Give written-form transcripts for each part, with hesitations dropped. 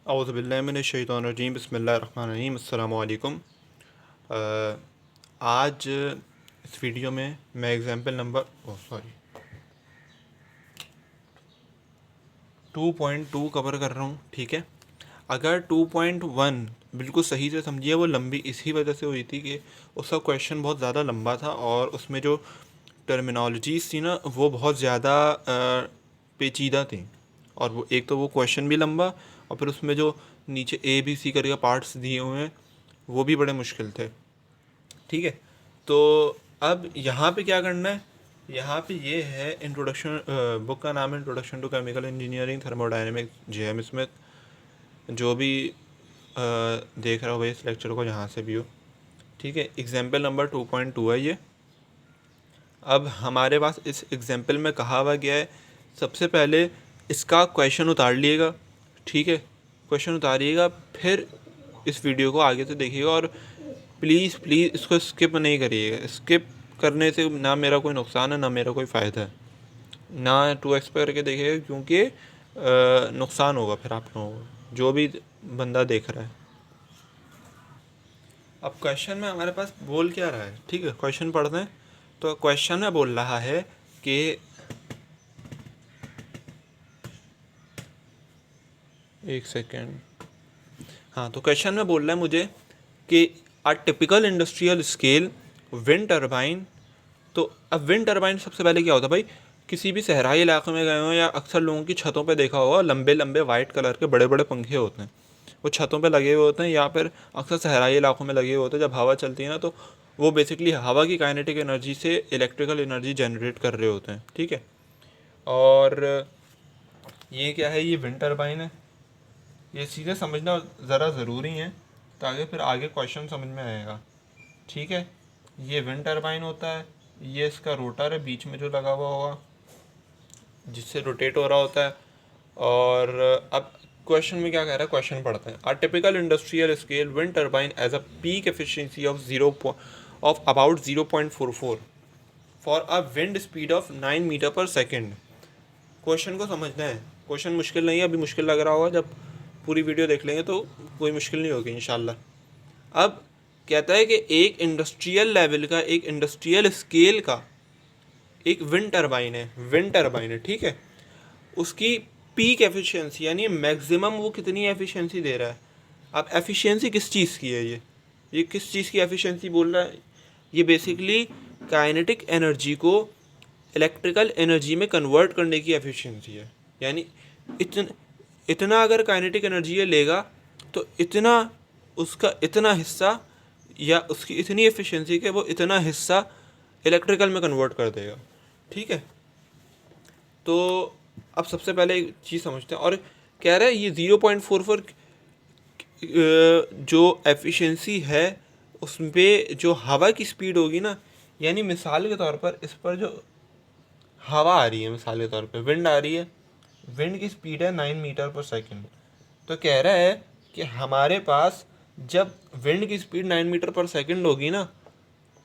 औज़ुबिल्लाहि मिनश्शैतानिर्रजीम बिस्मिल्लाहिर्रहमानिर्रहीम अस्सलामु अलैकुम। आज इस वीडियो में मैं एग्ज़ाम्पल नंबर 2.2 कवर कर रहा हूँ। ठीक है, अगर 2.1 बिल्कुल सही से समझिए, वो लंबी इसी वजह से हुई थी कि उसका क्वेश्चन बहुत ज़्यादा लंबा था और उसमें जो टर्मिनोलॉजीज़ थी ना वो बहुत ज़्यादा पेचीदा थी। और वो एक तो वो क्वेश्चन भी लंबा और फिर उसमें जो नीचे ए बी सी करके पार्ट्स दिए हुए हैं वो भी बड़े मुश्किल थे। ठीक है, तो अब यहाँ पे क्या करना है, यहाँ पे ये है इंट्रोडक्शन, बुक का नाम है introduction to chemical engineering thermodynamic J M. Smith. जो भी देख रहा हो भाई इस लेक्चर को जहाँ से भी हो, ठीक है। एग्जाम्पल नंबर 2.2 है ये। अब हमारे पास इस एग्जाम्पल में कहा हुआ गया है, सबसे पहले इसका क्वेश्चन उतार लिएगा। ठीक है, क्वेश्चन उतारिएगा, फिर इस वीडियो को आगे से देखिएगा और प्लीज़ प्लीज़ इसको स्किप नहीं करिएगा। स्किप करने से ना मेरा कोई नुकसान है ना मेरा कोई फ़ायदा है, ना 2x करके देखिएगा क्योंकि नुकसान होगा फिर आप लोगों को, जो भी बंदा देख रहा है। अब क्वेश्चन में हमारे पास बोल क्या रहा है, ठीक है, क्वेश्चन पढ़ते हैं। तो क्वेश्चन में बोल रहा है कि एक सेकेंड, हाँ, तो क्वेश्चन में बोल रहा है मुझे कि अ typical industrial scale wind turbine. तो अब विंड टर्बाइन सबसे पहले क्या होता है भाई, किसी भी सहराई इलाके में गए हो या अक्सर लोगों की छतों पे देखा होगा, लंबे लंबे वाइट कलर के बड़े बड़े पंखे होते हैं, वो छतों पे लगे हुए होते हैं या फिर अक्सर सहराई इलाकों में लगे हुए होते हैं। जब हवा चलती है ना तो वो बेसिकली हवा की काइनेटिक एनर्जी से इलेक्ट्रिकल एनर्जी जनरेट कर रहे होते हैं। ठीक है, और ये क्या है, ये विंड टर्बाइन है। ये चीज़ें समझना ज़रा ज़रूरी है ताकि फिर आगे क्वेश्चन समझ में आएगा। ठीक है, ये विंड टर्बाइन होता है, ये इसका रोटर है बीच में जो लगा हुआ होगा जिससे रोटेट हो रहा होता है। और अब क्वेश्चन में क्या कह रहा है, क्वेश्चन पढ़ते हैं। A typical industrial scale wind turbine as a peak efficiency of about 0.44 for a wind speed of 9 meter per second. Question को समझना है, क्वेश्चन मुश्किल नहीं है, अभी मुश्किल लग रहा होगा, जब पूरी वीडियो देख लेंगे तो कोई मुश्किल नहीं होगी इंशाल्लाह। अब कहता है कि एक इंडस्ट्रियल लेवल का, एक इंडस्ट्रियल स्केल का एक विंड टर्बाइन है, विंड टर्बाइन है, ठीक है, उसकी पीक एफिशिएंसी यानी मैक्सिमम वो कितनी एफिशिएंसी दे रहा है। अब एफिशिएंसी किस चीज़ की है, ये किस चीज़ की एफिशिएंसी बोल रहा है, ये बेसिकली काइनेटिक एनर्जी को इलेक्ट्रिकल एनर्जी में कन्वर्ट करने की एफिशिएंसी है। यानी इतना अगर काइनेटिक एनर्जी ये लेगा तो इतना उसका इतना हिस्सा या उसकी इतनी एफिशिएंसी के वो इतना हिस्सा इलेक्ट्रिकल में कन्वर्ट कर देगा। ठीक है, तो अब सबसे पहले एक चीज़ समझते हैं। और कह रहा है ये 0.44 जो एफिशिएंसी है उसमें जो हवा की स्पीड होगी ना, यानी मिसाल के तौर पर इस पर जो हवा आ रही है, मिसाल के तौर पर विंड आ रही है, विंड की स्पीड है 9 मीटर पर सेकेंड। तो कह रहा है कि हमारे पास जब विंड की स्पीड 9 मीटर पर सेकेंड होगी ना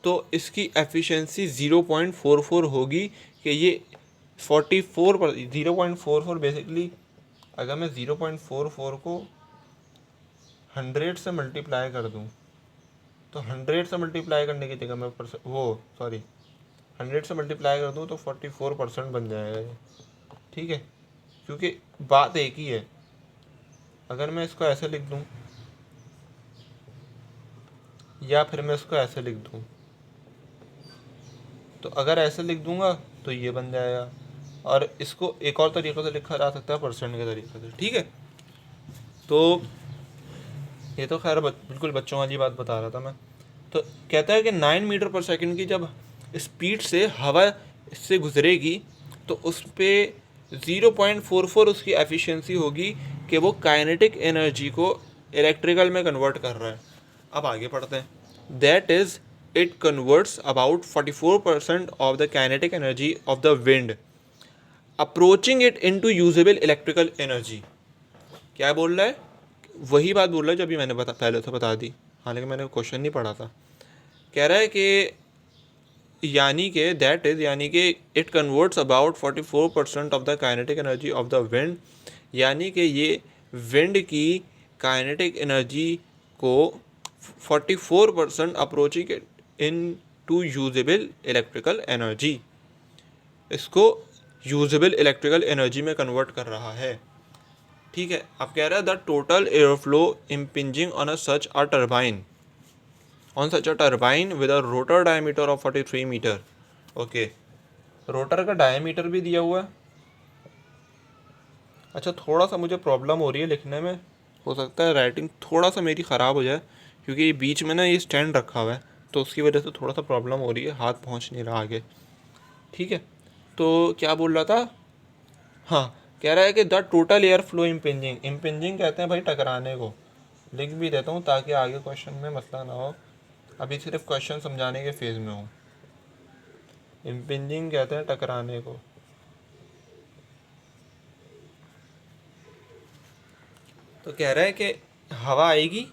तो इसकी एफिशिएंसी 0.44 होगी कि ये 44 पर 0.44 बेसिकली अगर मैं 0.44 को 100 से मल्टीप्लाई कर दूं तो 100 से मल्टीप्लाई करने की जगह मैं 100 से मल्टीप्लाई कर दूं तो 44% बन जाएगा ये। ठीक है, क्योंकि बात एक ही है। अगर मैं इसको ऐसे लिख दूं या फिर मैं इसको ऐसे लिख दूं, तो अगर ऐसे लिख दूंगा तो ये बन जाएगा, और इसको एक और तरीक़े से लिखा जा सकता है परसेंट के तरीके से। ठीक है, तो ये तो खैर बिल्कुल बच्चों वाली बात बता रहा था मैं। तो कहता है कि 9 मीटर पर सेकंड की जब स्पीड से हवा इससे गुजरेगी तो उस पर 0.44 उसकी एफिशिएंसी होगी कि वो काइनेटिक एनर्जी को इलेक्ट्रिकल में कन्वर्ट कर रहा है। अब आगे पढ़ते हैं। That is it converts about 44% of the kinetic energy of the wind approaching it into usable electrical energy. क्या बोल रहा है, वही बात बोल रहा है जो अभी मैंने पहले से बता दी, हालांकि मैंने क्वेश्चन नहीं पढ़ा था। कह रहा है कि यानी कि दैट इज़ यानी कि it converts about 44% of the kinetic energy of the wind, यानी कि ये विंड की काइनेटिक एनर्जी को 44% approaching into usable electrical energy, इसको यूजेबल इलेक्ट्रिकल एनर्जी में कन्वर्ट कर रहा है। ठीक है, अब कह रहा है the total air flow impinging on a such a turbine with a rotor diameter of 43 metre. Okay, rotor का डायमीटर भी दिया हुआ है। अच्छा, थोड़ा सा मुझे प्रॉब्लम हो रही है लिखने में, हो सकता है राइटिंग थोड़ा सा मेरी ख़राब हो जाए, क्योंकि ये बीच में ना ये स्टैंड रखा हुआ है, तो उसकी वजह से थोड़ा सा प्रॉब्लम हो रही है, हाथ पहुंच नहीं रहा आगे। ठीक है, तो क्या बोल रहा था, हाँ, कह रहा है कि द टोटल एयर फ्लो इम्पिंजिंग, इम्पिंजिंग कहते हैं भाई टकराने को, लिख भी देता हूँ ताकि आगे क्वेश्चन में मसला ना हो, अभी सिर्फ क्वेश्चन समझाने के फेज़ में हूँ। इम्पिंजिंग कहते हैं टकराने को। तो कह रहा है कि हवा आएगी,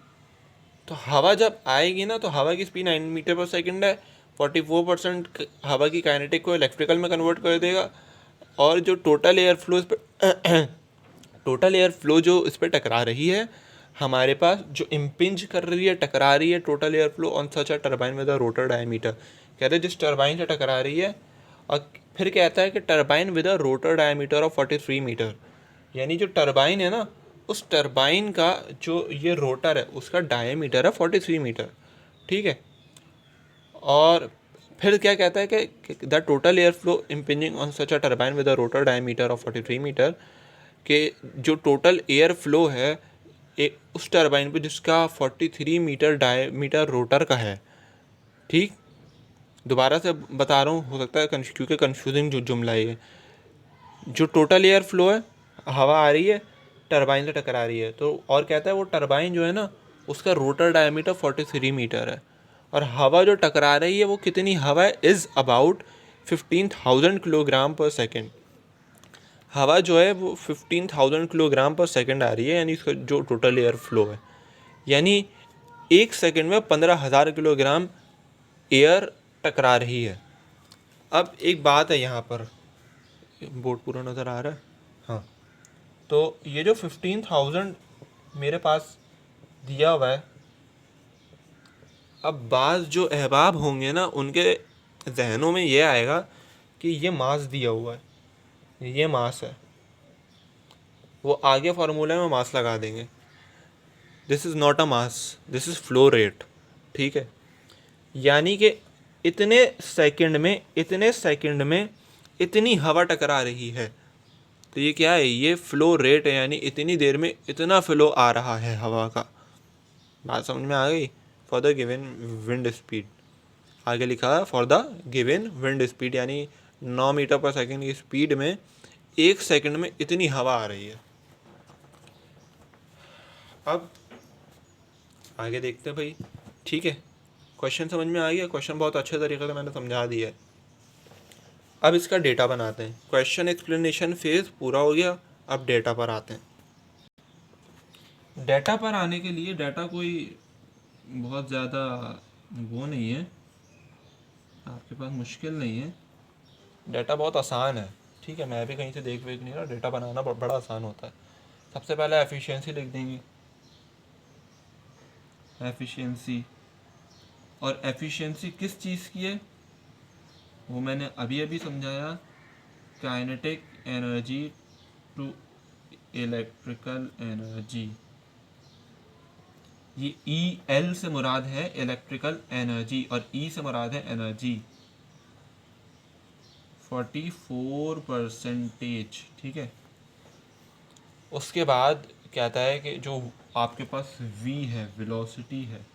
तो हवा जब आएगी ना, तो हवा की स्पीड 9 मीटर पर सेकंड है, 44% हवा की काइनेटिक को इलेक्ट्रिकल में कन्वर्ट कर देगा, और जो टोटल एयर फ्लो इस पर टोटल एयर फ्लो जो इस पर टकरा रही है, हमारे पास जो इम्पिंज कर रही है, टकरा रही है total air flow on such a turbine with a rotor diameter, कहते हैं जिस टरबाइन से टकरा रही है, और फिर कहता है कि turbine with a rotor diameter of 43 meter, यानी जो टरबाइन है ना, उस टरबाइन का जो ये रोटर है उसका डायमीटर है 43 मीटर। ठीक है, और फिर क्या कहता है कि the total air flow impinging on such a turbine with a rotor diameter of 43 metre, कि जो टोटल एयर फ्लो है उस टरबाइन पे जिसका 43 मीटर डायमीटर रोटर का है। ठीक, दोबारा से बता रहा हूँ, हो सकता है क्योंकि कन्फ्यूजिंग जो जुमला है ये, जो टोटल एयर फ्लो है, हवा आ रही है, टरबाइन से टकरा रही है, तो और कहता है वो टरबाइन जो है ना, उसका रोटर डायमीटर 43 मीटर है, और हवा जो टकरा रही है वो कितनी हवा है, इज़ अबाउट 15,000 किलोग्राम पर सेकेंड। हवा जो है वो 15,000 किलोग्राम पर सेकेंड आ रही है, यानी इसका जो टोटल एयर फ्लो है, यानी एक सेकेंड में 15,000 किलोग्राम एयर टकरा रही है। अब एक बात है यहाँ पर, बोर्ड पूरा नज़र आ रहा है, हाँ, तो ये जो 15,000 मेरे पास दिया हुआ है, अब बाज़ जो अहबाब होंगे ना, उनके जहनों में ये आएगा कि ये मास दिया हुआ है, ये मास है, वो आगे फार्मूले में मास लगा देंगे। This is not a mass, this is flow rate. ठीक है, यानी कि इतने सेकंड में इतनी हवा टकरा रही है, तो ये क्या है, ये फ्लो रेट है, यानी इतनी देर में इतना फ्लो आ रहा है हवा का। बात समझ में आ गई। For the given wind speed, आगे लिखा है for the given wind speed, यानी 9 मीटर पर सेकंड की स्पीड में एक सेकंड में इतनी हवा आ रही है। अब आगे देखते हैं भाई। ठीक है, क्वेश्चन समझ में आ गया, क्वेश्चन बहुत अच्छे तरीके से मैंने समझा दिया है। अब इसका डेटा बनाते हैं, क्वेश्चन एक्सप्लेनेशन फेज पूरा हो गया, अब डेटा पर आते हैं। डेटा पर आने के लिए, डेटा कोई बहुत ज़्यादा वो नहीं है, आपके पास मुश्किल नहीं है, डेटा बहुत आसान है। ठीक है, मैं भी कहीं से देख नहीं रहा, डेटा बनाना बड़ा आसान होता है। सबसे पहले एफिशिएंसी लिख देंगे, एफिशिएंसी, और एफिशिएंसी किस चीज़ की है वो मैंने अभी अभी समझाया, kinetic energy to electrical energy. ये ई एल से मुराद है इलेक्ट्रिकल एनर्जी, और ई से मुराद है एनर्जी, 44%। ठीक है, उसके बाद कहता है कि जो आपके पास v है, वेलोसिटी है।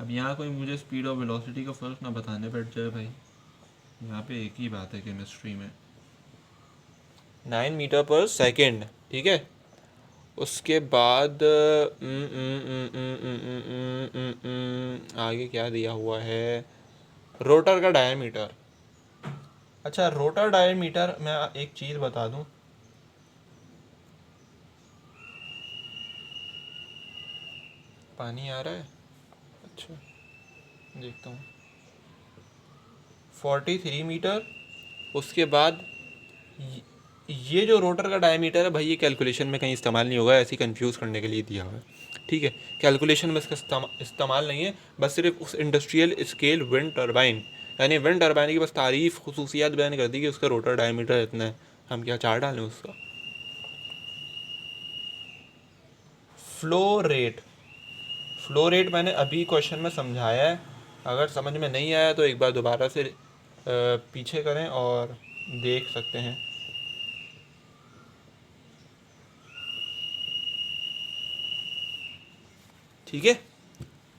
अब यहाँ कोई मुझे स्पीड और वेलोसिटी का फ़र्क ना बताने बैठ जाए भाई, यहाँ पे एक ही बात है केमिस्ट्री में, 9 मीटर पर सेकेंड। ठीक है, उसके बाद आगे क्या दिया हुआ है, रोटर का डायमीटर। अच्छा, रोटर डायमीटर मैं एक चीज़ बता दूं, पानी आ रहा है, अच्छा देखता हूँ, 43 मीटर, उसके बाद ये जो रोटर का डायमीटर है भाई, ये कैलकुलेशन में कहीं इस्तेमाल नहीं होगा, ऐसे कंफ्यूज करने के लिए दिया हुआ है, ठीक है। कैलकुलेशन में इसका इस्तेमाल नहीं है, बस सिर्फ उस इंडस्ट्रियल स्केल विंड टर्बाइन, यानी विंड टर्बाइन की बस तारीफ खुसूसियात बयान कर दी कि उसका रोटर डायमीटर इतना है। हम क्या चार डालें उसका। फ्लो रेट, फ्लो रेट मैंने अभी क्वेश्चन में समझाया है, अगर समझ में नहीं आया तो एक बार दोबारा से पीछे करें और देख सकते हैं। ठीक है,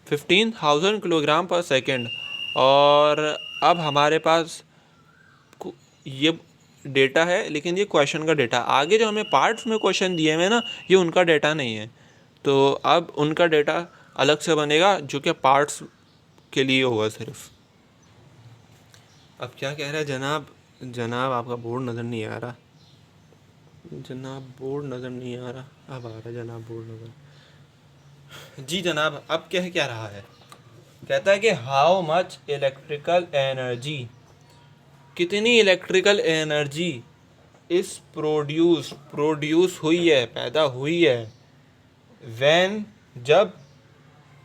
15,000 किलोग्राम पर सेकेंड। और अब हमारे पास ये डेटा है, लेकिन ये क्वेश्चन का डेटा, आगे जो हमें पार्ट्स में क्वेश्चन दिए हुए ना, ये उनका डेटा नहीं है। तो अब उनका डेटा अलग से बनेगा जो कि पार्ट्स के लिए होगा सिर्फ। अब क्या कह रहा है जनाब, जनाब आपका बोर्ड नज़र नहीं आ रहा, जनाब बोर्ड नज़र नहीं आ रहा, अब आ रहा जनाब बोर्ड नज़र। जी जनाब, अब क्या रहा है, कहता है कि हाउ मच इलेक्ट्रिकल एनर्जी, कितनी इलेक्ट्रिकल एनर्जी इस प्रोड्यूस हुई है, पैदा हुई है, व्हेन जब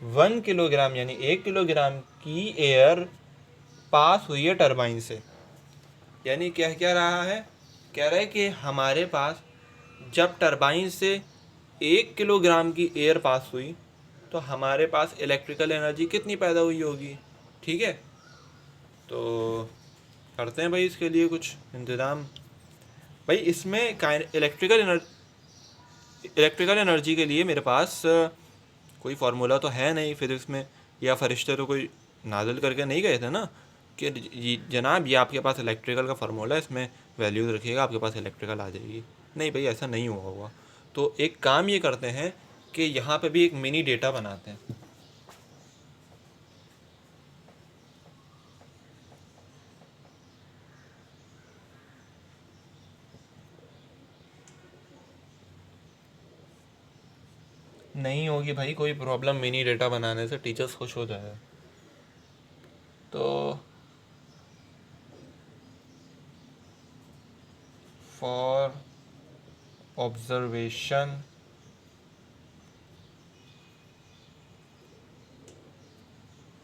1 किलोग्राम यानी 1 किलोग्राम की एयर पास हुई है टरबाइन से। यानी क्या रहा है, कह रहा है कि हमारे पास जब टरबाइन से 1 किलोग्राम की एयर पास हुई तो हमारे पास इलेक्ट्रिकल एनर्जी कितनी पैदा हुई होगी। ठीक है, तो करते हैं भाई इसके लिए कुछ इंतज़ाम। भाई इसमें इलेक्ट्रिकल एनर्जी के लिए मेरे पास कोई फार्मूला तो है नहीं फिजिक्स में, या फरिश्ते तो कोई नाज़िल करके नहीं गए थे ना कि जनाब ये आपके पास इलेक्ट्रिकल का फार्मूला है, इसमें वैल्यूज़ रखिएगा आपके पास इलेक्ट्रिकल आ जाएगी। नहीं भाई, ऐसा नहीं हुआ होगा। तो एक काम ये करते हैं कि यहाँ पे भी एक मिनी डेटा बनाते हैं। नहीं होगी भाई कोई प्रॉब्लम मिनी डेटा बनाने से, टीचर्स खुश हो जाएगा। तो फॉर ऑब्जर्वेशन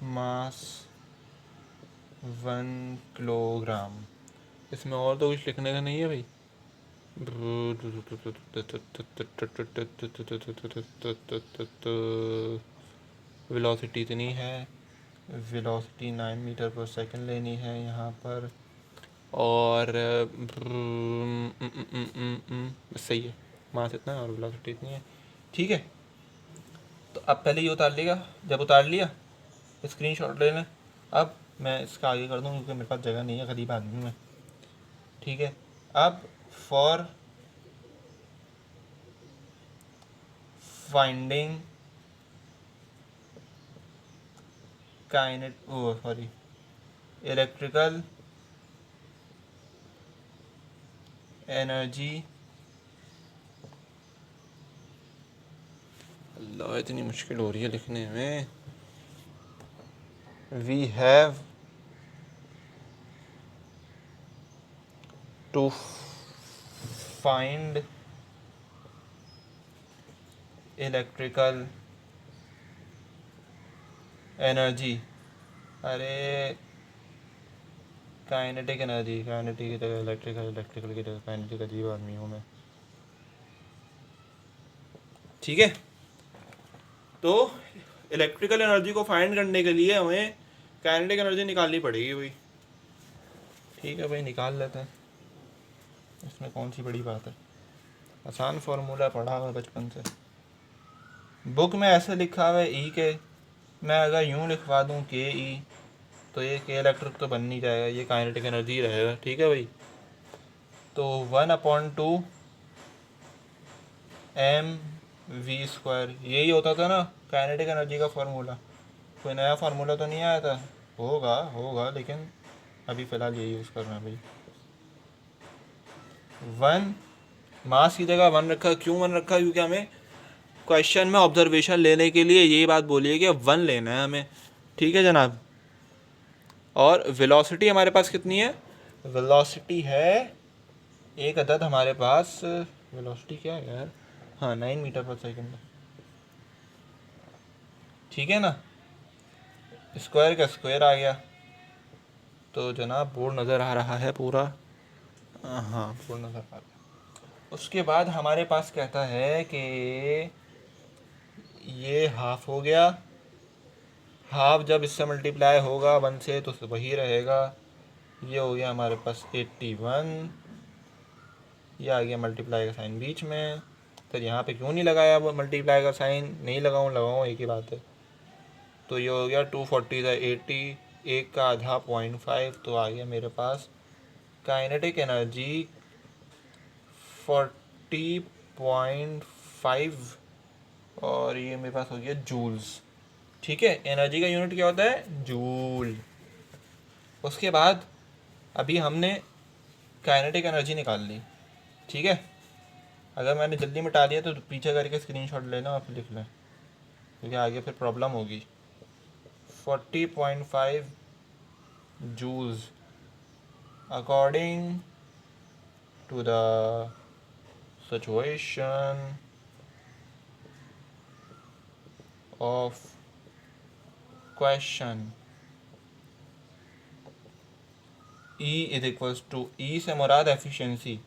मास 1 किलोग्राम, इसमें और तो कुछ लिखने का नहीं है भाई। वेलोसिटी इतनी है, वेलोसिटी 9 मीटर पर सेकंड लेनी है यहाँ पर, और बस सही है, मास इतना है और वेलोसिटी इतनी है। ठीक है, तो अब पहले ये उतार लेगा, जब उतार लिया स्क्रीनशॉट ले लें। अब मैं इसका आगे कर दूँ क्योंकि मेरे पास जगह नहीं है, गरीब आदमी में। ठीक है, अब फॉर फाइंडिंग इलेक्ट्रिकल एनर्जी, अल्लाह इतनी मुश्किल हो रही है लिखने में। We have to find electrical energy, अरे काइनेटिक एनर्जी, काइनेटिक की जगह इलेक्ट्रिकल, इलेक्ट्रिकल की जगह काइनेटिक, अजीब आदमी हूँ मैं। ठीक है, तो इलेक्ट्रिकल एनर्जी को फाइंड करने के लिए हमें काइनेटिक एनर्जी निकालनी पड़ेगी भाई। ठीक है भाई, निकाल लेते हैं, इसमें कौन सी बड़ी बात है, आसान फार्मूला पढ़ा हुआ बचपन से। बुक में ऐसे लिखा हुआ है ई के, मैं अगर यूँ लिखवा दूँ के ई तो ये के इलेक्ट्रिक तो बन नहीं जाएगा, ये काइनेटिक एनर्जी रहेगा। ठीक है भाई, तो 1/2 mv², यही होता था ना काइनेटिक एनर्जी का फार्मूला। कोई नया फार्मूला तो नहीं आया था, होगा लेकिन अभी फ़िलहाल यही यूज़ कर रहे हैं भाई। 1 मास की जगह 1 रखा, क्यों 1 रखा, क्योंकि हमें क्वेश्चन में ऑब्जर्वेशन लेने के लिए यही बात बोली है कि 1 लेना है हमें। ठीक है जनाब, और वेलोसिटी हमारे पास कितनी है, वेलोसिटी है एक अदद हमारे पास वेलोसिटी क्या है यार, हाँ 9 मीटर पर सेकंड, ठीक है ना, स्क्वायर का स्क्वायर आ गया। तो जनाब बोर्ड नज़र आ रहा है पूरा, हाँ बोर्ड नज़र आ रहा है। उसके बाद हमारे पास कहता है कि ये हाफ हो गया, हाफ जब इससे मल्टीप्लाई होगा 1 से तो वही रहेगा। ये हो गया हमारे पास 81, ये आ गया मल्टीप्लाई का साइन बीच में। तो यहाँ पे क्यों नहीं लगाया वो मल्टीप्लाई का साइन, नहीं लगाऊँ एक ही बात है। तो ये हो गया 240 था 80, एक का आधा 0.5, तो आ गया मेरे पास काइनेटिक एनर्जी 40.5, और ये मेरे पास हो गया जूल्स। ठीक है, एनर्जी का यूनिट क्या होता है, जूल। उसके बाद अभी हमने काइनेटिक एनर्जी निकाल ली, ठीक है। अगर मैंने जल्दी मिटा दिया तो पीछे करके स्क्रीनशॉट लेना और फिर लिख लें, क्योंकि आगे फिर प्रॉब्लम होगी। 40.5 joules according to the situation of question, E is equals to, E से मुराद एफिशिएंसी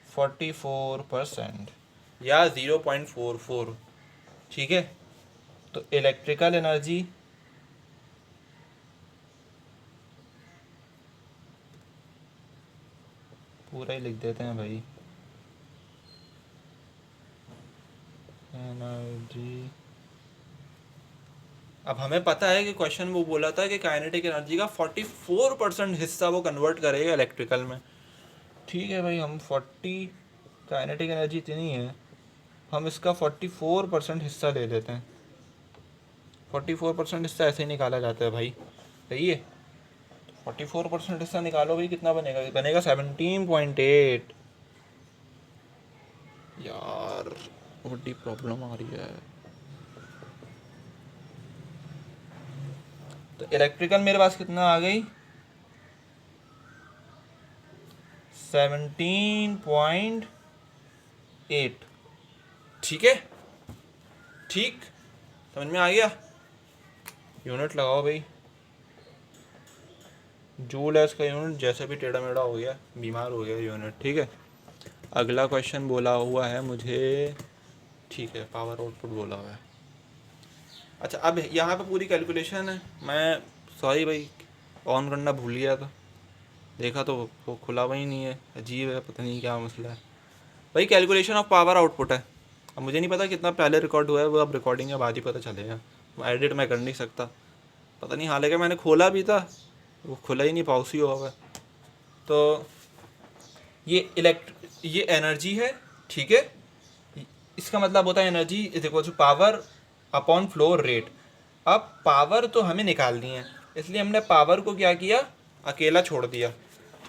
44% या 0.44, ठीक है। तो इलेक्ट्रिकल एनर्जी पूरा ही लिख देते हैं भाई, एनर्जी। अब हमें पता है कि क्वेश्चन वो बोला था कि काइनेटिक एनर्जी का 44% हिस्सा वो कन्वर्ट करेगा इलेक्ट्रिकल में। ठीक है भाई, हम 40 काइनेटिक एनर्जी इतनी है, हम इसका 44% हिस्सा ले लेते हैं। 44% हिस्सा ऐसे ही निकाला जाता है भाई, सही है। 44% हिस्सा निकालो भाई, कितना बनेगा, बनेगा 17.8। यार बड़ी प्रॉब्लम आ रही है। तो इलेक्ट्रिकल मेरे पास कितना आ गई, 17.8, ठीक है। ठीक, समझ में आ गया। यूनिट लगाओ भाई, जूल है इसका यूनिट, जैसे भी टेढ़ा मेढ़ा हो गया, बीमार हो गया यूनिट, ठीक है। अगला क्वेश्चन बोला हुआ है मुझे, ठीक है, पावर आउटपुट बोला हुआ है। अच्छा, अब यहाँ पे पूरी कैलकुलेशन है। मैं सॉरी भाई, ऑन करना भूल गया था, देखा तो वो खुला हुआ ही नहीं है, अजीब है, पता नहीं क्या मसला है भाई। कैलकुलेशन ऑफ पावर आउटपुट है। अब मुझे नहीं पता कितना पहले रिकॉर्ड हुआ है, वो अब रिकॉर्डिंग के बाद ही पता चलेगा, एडिट मैं कर नहीं सकता, पता नहीं। हालांकि मैंने खोला भी था, वो खुला ही नहीं, पाउस ही हुआ है। तो ये एनर्जी है, ठीक है। इसका मतलब होता है energy is equal to power upon flow rate. अब पावर तो हमें निकालनी है, इसलिए हमने पावर को क्या किया, अकेला छोड़ दिया,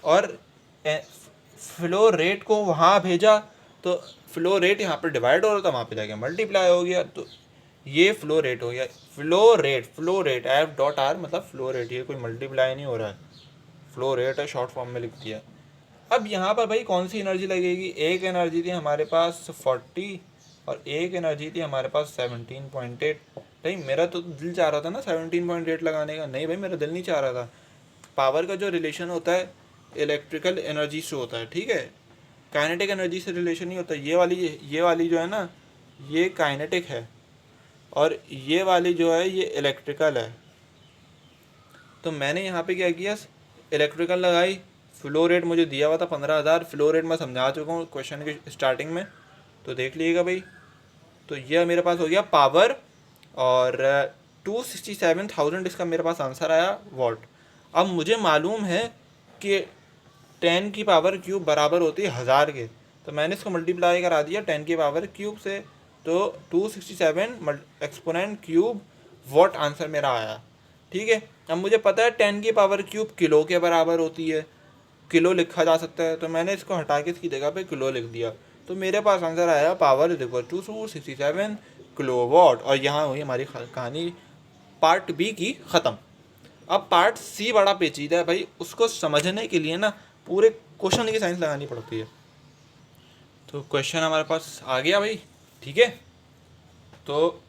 और फ्लो रेट को वहाँ भेजा। तो फ्लो रेट यहाँ पर डिवाइड हो रहा था, वहाँ पे जाके मल्टीप्लाई हो गया। तो ये फ्लो रेट हो गया। Flow rate F dot are मतलब फ्लो रेट, ये कोई मल्टीप्लाई नहीं हो रहा है, फ्लो रेट है, शॉर्ट फॉर्म में लिख दिया। अब यहाँ पर भाई कौन सी एनर्जी लगेगी, एक एनर्जी थी हमारे पास 40 और एक एनर्जी थी हमारे पास 17.8। नहीं, मेरा तो दिल चाह रहा था ना 17.8 लगाने का, नहीं भाई मेरा दिल नहीं चाह रहा था। पावर का जो रिलेशन होता है इलेक्ट्रिकल एनर्जी से होता है, ठीक है, काइनेटिक एनर्जी से रिलेशन नहीं होता। ये वाली जो है ना, ये काइनेटिक है, और ये वाली जो है ये इलेक्ट्रिकल है। तो मैंने यहाँ पे क्या किया, इलेक्ट्रिकल लगाई। फ्लो रेट मुझे दिया हुआ था 15,000, फ्लो रेट मैं समझा चुका हूँ क्वेश्चन की स्टार्टिंग में, तो देख लीजिएगा भाई। तो यह मेरे पास हो गया पावर, और 267,000 इसका मेरे पास आंसर आया वॉट। अब मुझे मालूम है कि 10 की पावर क्यूब बराबर होती है 1000 के, तो मैंने इसको मल्टीप्लाई करा दिया 10 की पावर क्यूब से, तो 267 एक्सपोनेंट क्यूब वॉट आंसर मेरा आया, ठीक है। अब मुझे पता है 10 की पावर क्यूब किलो के बराबर होती है, किलो लिखा जा सकता है, तो मैंने इसको हटा के इसकी जगह पे किलो लिख दिया। तो मेरे पास आंसर आया power is equal to 267 kilowatt. और यहाँ हुई हमारी कहानी पार्ट बी की ख़त्म। अब पार्ट सी बड़ा पेचीदा है भाई, उसको समझने के लिए ना पूरे क्वेश्चन की साइंस लगानी पड़ती है। तो क्वेश्चन हमारे पास आ गया भाई, ठीक है। तो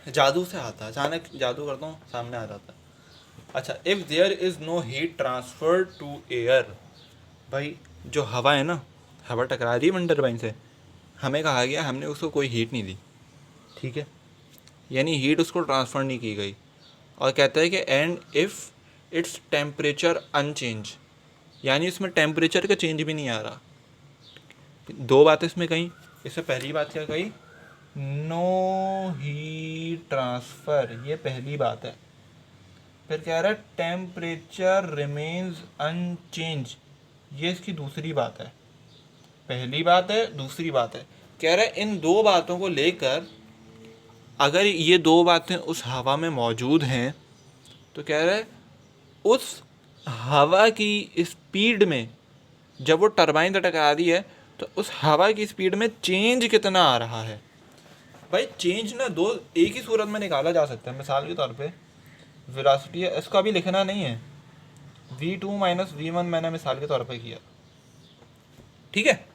जादू से आता है, अचानक जादू करता हूँ सामने आ जाता है। अच्छा, if there is no heat transfer to air, भाई जो हवा है ना, हवा टकरा रही है विंड टर्बाइन से, हमें कहा गया हमने उसको कोई हीट नहीं दी, ठीक है, यानी हीट उसको ट्रांसफ़र नहीं की गई। और कहता है कि and if its temperature unchanged, यानी इसमें टेम्परेचर का चेंज भी नहीं आ रहा। दो बातें इसमें कही। इससे पहली बात क्या कही, नो हीट ट्रांसफ़र, ये पहली बात है। फिर कह रहा है टेम्परेचर रिमेन्स अनचेंज, ये इसकी दूसरी बात है। पहली बात है, दूसरी बात है। कह रहा है इन दो बातों को लेकर अगर ये दो बातें उस हवा में मौजूद हैं तो कह रहा है उस हवा की स्पीड में, जब वो टरबाइन से टकरा रही है तो उस हवा की स्पीड में चेंज कितना आ रहा है। भाई चेंज ना दो एक ही सूरत में निकाला जा सकता है। मिसाल के तौर पे वेलोसिटी है, इसका भी लिखना नहीं है, v2 माइनस v1 मैंने मिसाल के तौर पे किया, ठीक है,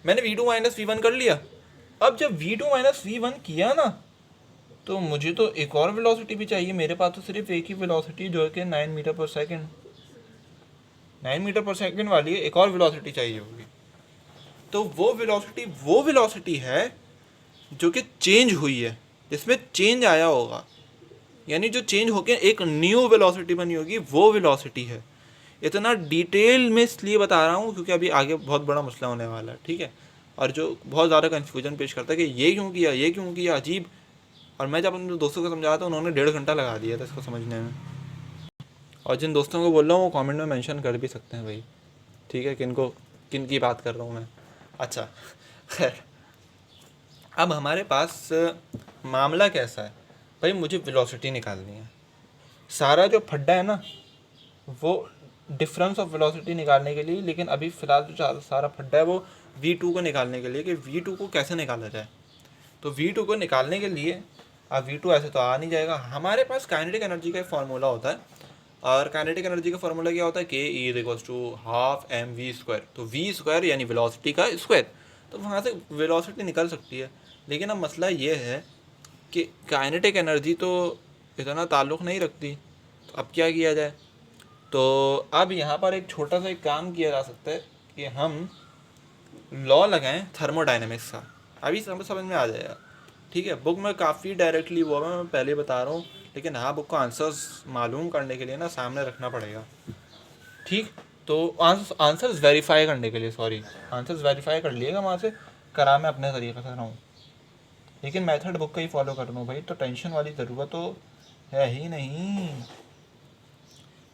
मैंने v2 माइनस v1 कर लिया। अब जब v2 माइनस v1 किया ना, तो मुझे तो एक और वेलोसिटी भी चाहिए। मेरे पास तो सिर्फ एक ही वेलोसिटी जो कि 9 मीटर पर सेकंड, 9 मीटर पर सेकंड वाली है, एक और वेलोसिटी चाहिए होगी। तो वो वेलोसिटी है जो कि चेंज हुई है, जिसमें चेंज आया होगा, यानी जो चेंज होकर एक न्यू वेलोसिटी बनी होगी, वो वेलोसिटी है। इतना डिटेल में इसलिए बता रहा हूँ क्योंकि अभी आगे बहुत बड़ा मसला होने वाला है, ठीक है। और जो बहुत ज़्यादा कन्फ्यूजन पेश करता है कि ये क्यों किया, ये क्यों किया, अजीब। और मैं जब अपने दोस्तों को समझाया था, उन्होंने 1.5 घंटा लगा दिया था इसको समझने में। और जिन दोस्तों को बोल रहा हूँ वो कमेंट में मेंशन कर भी सकते हैं भाई, ठीक है, किन की बात कर रहा हूँ मैं। अच्छा, खैर, अब हमारे पास मामला कैसा है भाई, मुझे वेलोसिटी निकालनी है। सारा जो फड्डा है ना वो डिफरेंस ऑफ वेलोसिटी निकालने के लिए, लेकिन अभी फ़िलहाल जो सारा फड्डा है वो v2 को निकालने के लिए, कि v2 को कैसे निकाला जाए। तो v2 को निकालने के लिए, अब v2 ऐसे तो आ नहीं जाएगा। हमारे पास काइनेटिक एनर्जी का एक फार्मूला होता है, और काइनेटिक एनर्जी का फार्मूला क्या होता है, k = 12 mv²। तो v² यानी वेलोसिटी का स्क्वायर, तो वहाँ से वेलोसिटी निकल सकती है। लेकिन अब मसला ये है कि काइनेटिक एनर्जी तो इतना ताल्लुक़ नहीं रखती, तो अब क्या किया जाए। तो अब यहाँ पर एक छोटा सा एक काम किया जा सकता है कि हम लॉ लगाएं थर्मोडायनेमिक्स का। अभी समझ में आ जाएगा, ठीक है। बुक में काफ़ी डायरेक्टली वो मैं पहले बता रहा हूँ, लेकिन हाँ बुक को आंसर्स मालूम करने के लिए ना सामने रखना पड़ेगा, ठीक। तो आंसर्स वेरीफाई करने के लिए, आंसर्स वेरीफाई कर लिएगा वहाँ से, करा मैं अपने तरीके से रहा हूँ, लेकिन मेथड बुक का ही फॉलो कर रहा हूँ भाई, तो टेंशन वाली ज़रूरत तो है ही नहीं।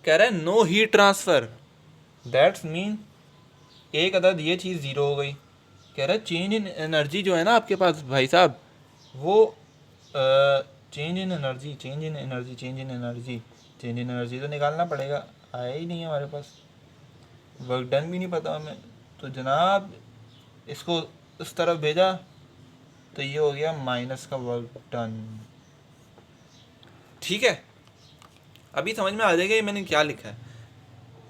कह रहा है no heat transfer, that's mean एक अदद ये चीज़ ज़ीरो हो गई। कह रहा है चेंज इन एनर्जी जो है ना आपके पास भाई साहब, वो चेंज इन एनर्जी तो निकालना पड़ेगा, आया ही नहीं है हमारे पास, वर्क डन भी नहीं पता हमें। तो जनाब इसको उस तरफ भेजा तो ये हो गया माइनस का वर्क डन, ठीक है। अभी समझ में आ जाएगा ये मैंने क्या लिखा है।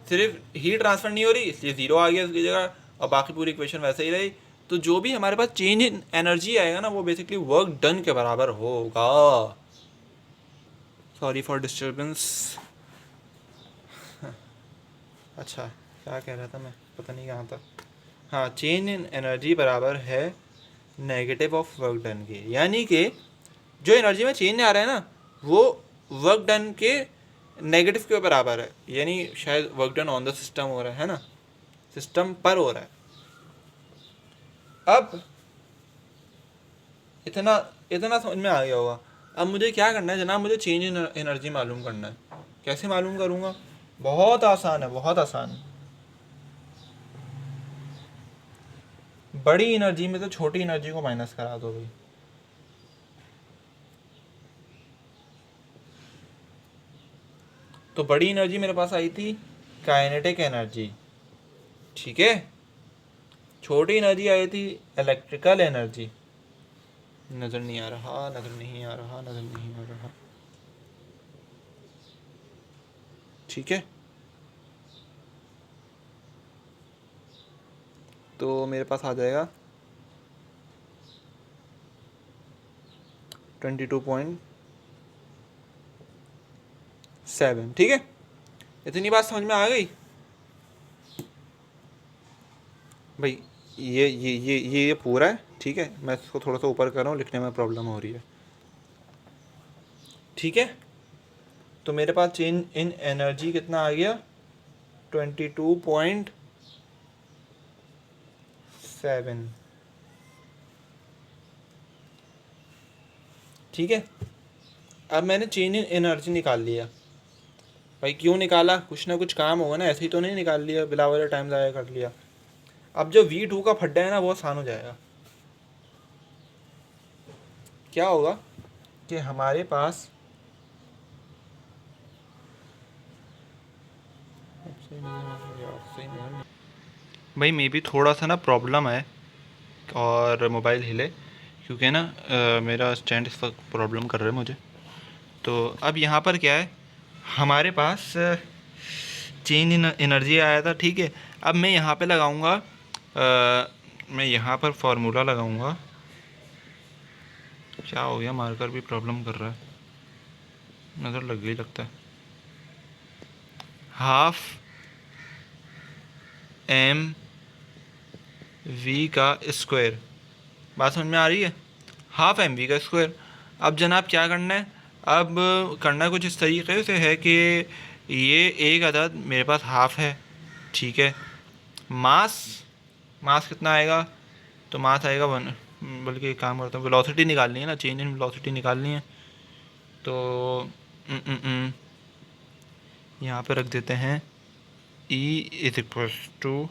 सिर्फ हीट ट्रांसफ़र नहीं हो रही इसलिए ज़ीरो आ गया उसकी जगह, और बाकी पूरी इक्वेशन वैसे ही रही। तो जो भी हमारे पास चेंज इन एनर्जी आएगा ना वो बेसिकली वर्क डन के बराबर होगा। Sorry for disturbance. अच्छा, क्या कह रहा था मैं, पता नहीं कहाँ था। हाँ, चेंज इन एनर्जी बराबर है नेगेटिव ऑफ वर्क डन के, यानी कि जो एनर्जी में चेंज आ रहा है ना वो वर्क डन के नेगेटिव के बराबर है, यानी शायद work done on the system हो रहा है ना, सिस्टम पर हो रहा है। अब इतना समझ में आ गया होगा। अब मुझे क्या करना है जनाब, मुझे चेंज इन एनर्जी मालूम करना है। कैसे मालूम करूँगा, बहुत आसान है, बहुत आसान। बड़ी एनर्जी में तो छोटी एनर्जी को माइनस करा दो भाई। तो बड़ी एनर्जी मेरे पास आई थी काइनेटिक एनर्जी, ठीक है। छोटी एनर्जी आई थी इलेक्ट्रिकल एनर्जी। नज़र नहीं आ रहा, नज़र नहीं आ रहा, नज़र नहीं आ रहा, ठीक है। तो मेरे पास आ जाएगा 22.7। ठीक है, इतनी बात समझ में आ गई भाई। ये पूरा है। ठीक है, मैं इसको थोड़ा सा ऊपर कर रहा हूँ, लिखने में प्रॉब्लम हो रही है। ठीक है, तो मेरे पास चेंज इन एनर्जी कितना आ गया, 22.7। ठीक है, अब मैंने चेंज इन एनर्जी निकाल लिया। भाई क्यों निकाला, कुछ ना कुछ काम होगा ना, ऐसे ही तो नहीं निकाल लिया बिला वजह टाइम ज़ाया कर लिया। अब जो V2 का फड्डा है ना वो आसान हो जाएगा। क्या होगा कि हमारे पास भाई मे भी थोड़ा सा ना प्रॉब्लम है और मोबाइल हिले, क्योंकि ना मेरा स्टैंड इस वक्त प्रॉब्लम कर रहा है मुझे। तो अब यहाँ पर क्या है, हमारे पास चेंज इन एनर्जी आया था। ठीक है, अब मैं यहाँ पे लगाऊंगा, मैं यहाँ पर फॉर्मूला लगाऊंगा। क्या हो गया, मार्कर भी प्रॉब्लम कर रहा है, नज़र लग गई लगता है। हाफ एम वी का स्क्वायर, बात समझ में आ रही है, हाफ एम वी का स्क्वायर। अब जनाब क्या करना है, अब करना कुछ इस तरीके से है कि ये एक अदद मेरे पास हाफ है। ठीक है, मास मास कितना आएगा, तो मास आएगा 1, बल्कि एक काम करता हूँ, वेलोसिटी निकालनी है ना, चेंज इन वेलोसिटी निकालनी है। तो यहाँ पे रख देते हैं E इज इक्वल्स टू,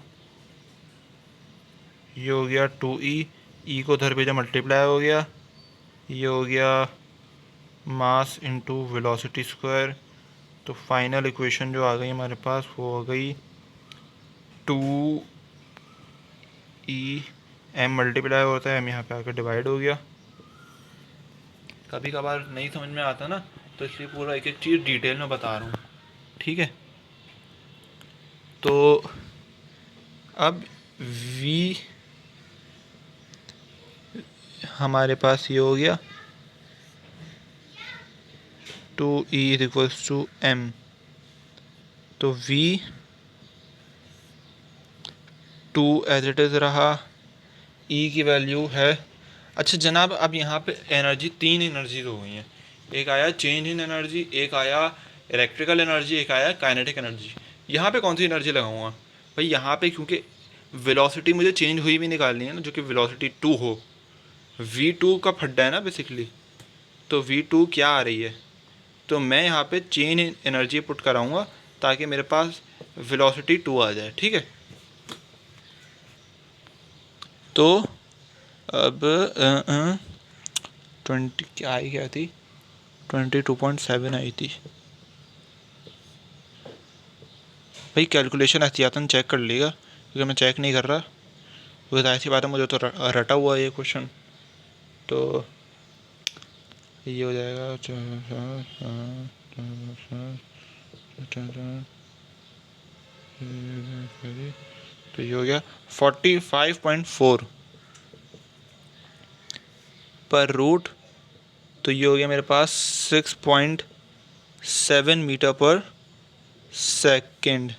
ये हो गया 2E को उधर भेजा मल्टीप्लाई हो गया, ये हो गया मास इनटू वेलोसिटी स्क्वायर। तो फाइनल इक्वेशन जो आ गई हमारे पास वो हो गई 2E मल्टीप्लाई होता है, m यहाँ पे आकर डिवाइड हो गया। कभी कभार नहीं समझ में आता ना, तो इसलिए पूरा एक एक चीज़ डिटेल में बता रहा हूँ। ठीक है, तो अब V हमारे पास ये हो गया 2E is equals to M। तो V 2 एज इट इज़ रहा, E की वैल्यू है। अच्छा जनाब, अब यहाँ पे एनर्जी, 3 एनर्जीज हो गई हैं। एक आया चेंज इन एनर्जी, एक आया इलेक्ट्रिकल एनर्जी, एक आया काइनेटिक एनर्जी। यहाँ पे कौन सी एनर्जी लगाऊंगा भाई, यहाँ पे क्योंकि वेलोसिटी मुझे चेंज हुई भी निकालनी है ना, जो कि वेलोसिटी 2 हो। V2 का फड्डा है ना बेसिकली, तो V2 क्या आ रही है, तो मैं यहाँ पे चेंज इन एनर्जी पुट कराऊंगा ताकि मेरे पास वेलोसिटी 2 आ जाए। ठीक है, तो अब 20 क्या आई, क्या थी, 22.7 आई थी। भाई कैलकुलेशन एहतियातन चेक कर लेगा, क्योंकि मैं चेक नहीं कर रहा, वो जाहिर सी बात है, मुझे तो रटा हुआ है ये क्वेश्चन। तो ये हो जाएगा तो ये हो गया 45.4 पर रूट। तो ये हो गया मेरे पास 6.7 मीटर पर सेकेंड।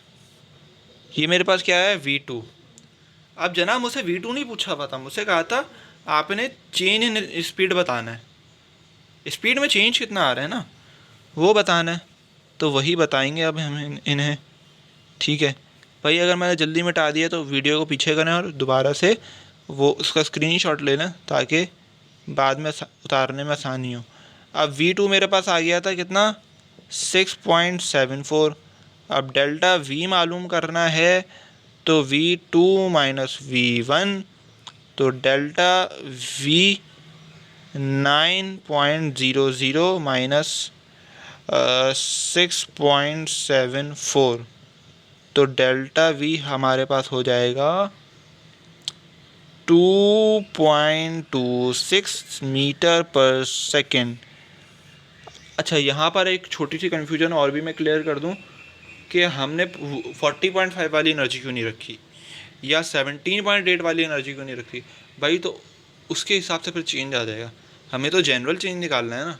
ये मेरे पास क्या है, V2। अब जनाब मुझसे V2 नहीं पूछा पता, मुझसे कहा था आपने चेंज इन स्पीड बताना है, स्पीड में चेंज कितना आ रहा है ना वो बताना है। तो वही बताएंगे अब हम इन्हें। ठीक है भाई, अगर मैंने जल्दी मिटा दिया तो वीडियो को पीछे करें और दोबारा से वो उसका स्क्रीनशॉट ले लें, ताकि बाद में उतारने में आसानी हो। अब V2 मेरे पास आ गया था कितना, 6.74। अब डेल्टा V मालूम करना है, तो V2 माइनस V1, तो डेल्टा V 9.00 माइनस 6.74, तो डेल्टा V हमारे पास हो जाएगा 2.26 मीटर पर सेकेंड। अच्छा यहाँ पर एक छोटी सी कन्फ्यूजन और भी मैं क्लियर कर दूँ कि हमने 40.5 वाली एनर्जी क्यों नहीं रखी। या 17.8 वाली एनर्जी क्यों नहीं रखी भाई? तो उसके हिसाब से फिर चेंज आ जाएगा। हमें तो जनरल चेंज निकालना है ना,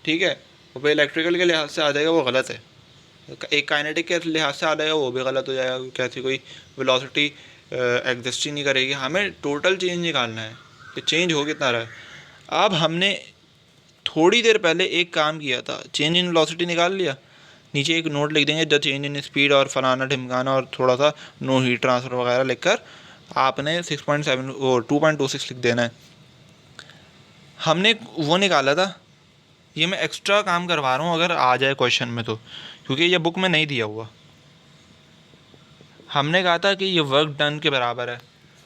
ठीक है। वो भाई इलेक्ट्रिकल के लिहाज से आ जाएगा वो गलत है, एक काइनेटिक के लिहाज से आ जाएगा वो भी गलत हो जाएगा, कैसी कोई वेलोसिटी एग्जिस्ट ही नहीं करेगी। हमें टोटल चेंज निकालना है कि चेंज हो कितना रहा है। अब हमने थोड़ी देर पहले एक काम किया था, चेंज इन वेलोसिटी निकाल लिया, नीचे एक नोट लिख देंगे द चेंज इन स्पीड और फलाना ढिमकाना और थोड़ा सा नो हीट ट्रांसफ़र वगैरह लिखकर आपने 6.7 वो 2.26 लिख देना है। हमने वो निकाला था, ये मैं एक्स्ट्रा काम करवा रहा हूँ अगर आ जाए क्वेश्चन में तो, क्योंकि ये बुक में नहीं दिया हुआ। हमने कहा था कि ये वर्क डन के बराबर है,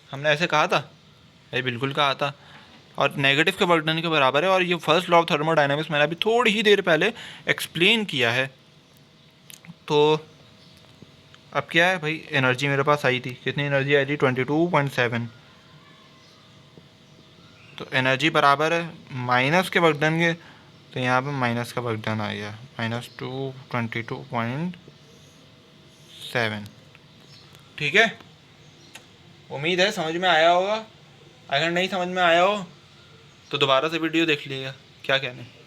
हमने ऐसे कहा था, ये बिल्कुल कहा था, और नेगेटिव के वर्क डन के बराबर है। और ये फर्स्ट लॉ ऑफ थर्मोडायनामिक्स मैंने अभी थोड़ी ही देर पहले एक्सप्लेन किया है। तो अब क्या है भाई, एनर्जी मेरे पास आई थी, कितनी एनर्जी आई थी 22.7, तो एनर्जी बराबर है माइनस के वर्क डन के, तो यहाँ पे माइनस का वर्क डन आ गया -22.7। ठीक है, उम्मीद है समझ में आया होगा। अगर नहीं समझ में आया हो तो दोबारा से वीडियो देख लीजिएगा, क्या कहना है।